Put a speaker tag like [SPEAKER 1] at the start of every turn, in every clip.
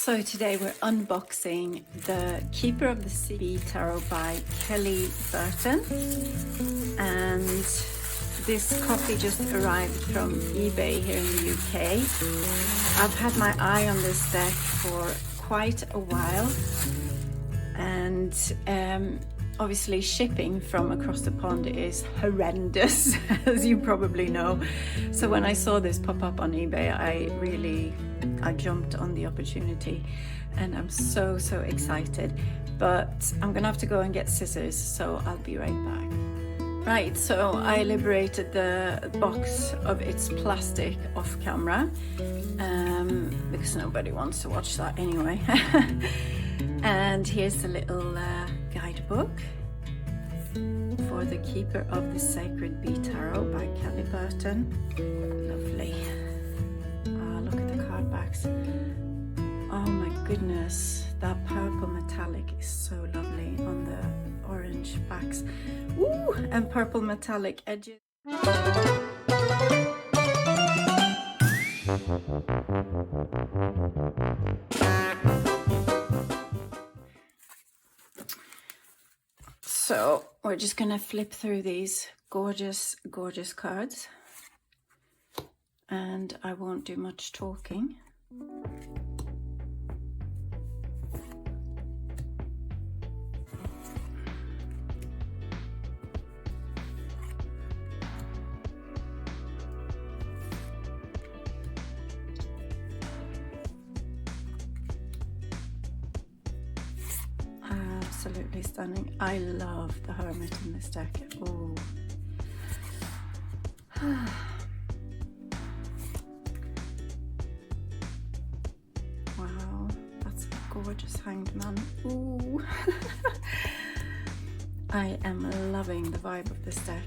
[SPEAKER 1] So today we're unboxing the Keeper of the Sea Tarot by Kelly Burton, and this copy just arrived from eBay here in the UK. I've had my eye on this deck for quite a while, and obviously shipping from across the pond is horrendous, as you probably know. So when I saw this pop up on eBay, I jumped on the opportunity, and I'm so excited. But I'm gonna have to go and get scissors, so I'll be right back. Right, so I liberated the box of its plastic off camera, because nobody wants to watch that anyway. And here's the little guidebook for the Keeper of the Sacred Bee Tarot by Kelly Burton. Lovely. Look at the card backs. Oh my goodness, that purple metallic is so lovely on the orange backs. Ooh, and purple metallic edges. So we're just gonna flip through these gorgeous cards, and I won't do much talking. Absolutely stunning. I love the Hermit in this deck. Oh. Wow, that's a gorgeous Hanged Man. Ooh. I am loving the vibe of this deck.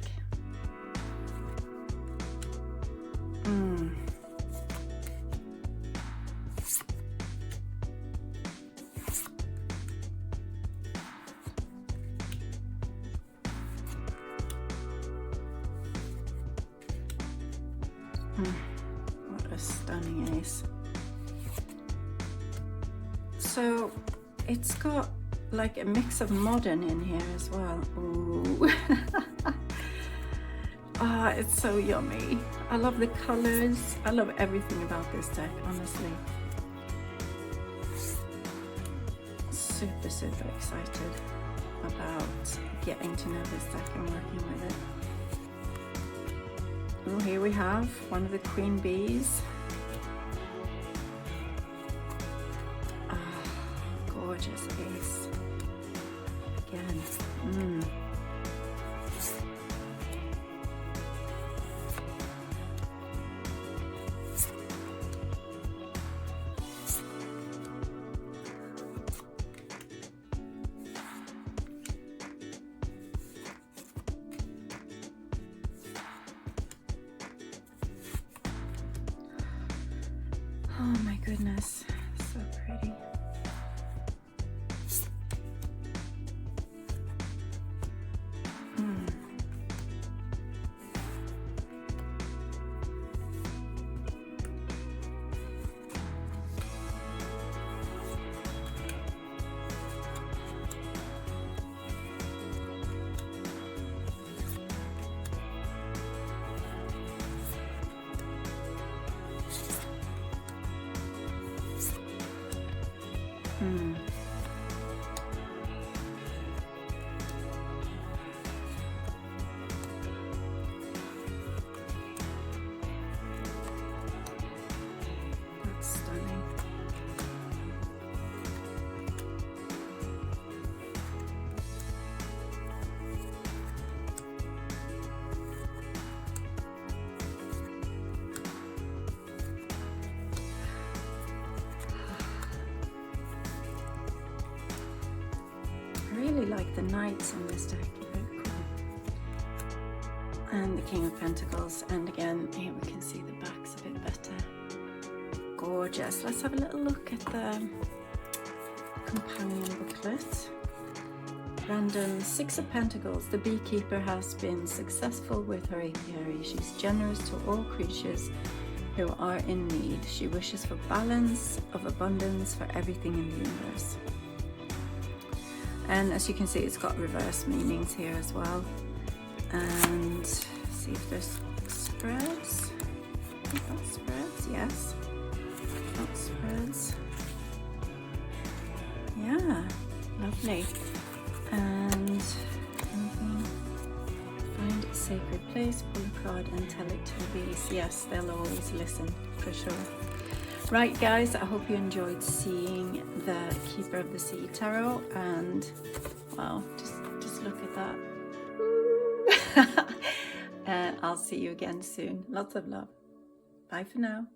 [SPEAKER 1] What a stunning ace. So it's got like a mix of modern in here as well. Ooh. It's so yummy. I love the colors. I love everything about this deck, honestly. Super excited about getting to know this deck and working with it. Oh, here we have one of the queen bees. Gorgeous ace. Again. Oh my goodness, so pretty. That's stunning. I really like the knights in this deck, very cool. And the King of Pentacles, and again here we can see the backs a bit better. Gorgeous. Let's have a little look at the companion booklet. Random 6 of Pentacles. The beekeeper has been successful with her apiary. She's generous to all creatures who are in need. She wishes for balance of abundance for everything in the universe. And as you can see, it's got reverse meanings here as well. And see if there's spreads. I think that's spreads, yes. That spreads. Yeah, lovely. And anything? Find a sacred place, pull a card and tell it to release. Yes, they'll always listen, for sure. Right guys, I hope you enjoyed seeing the Keeper of the Sea Tarot, and wow, just look at that. And I'll see you again soon. Lots of love. Bye for now.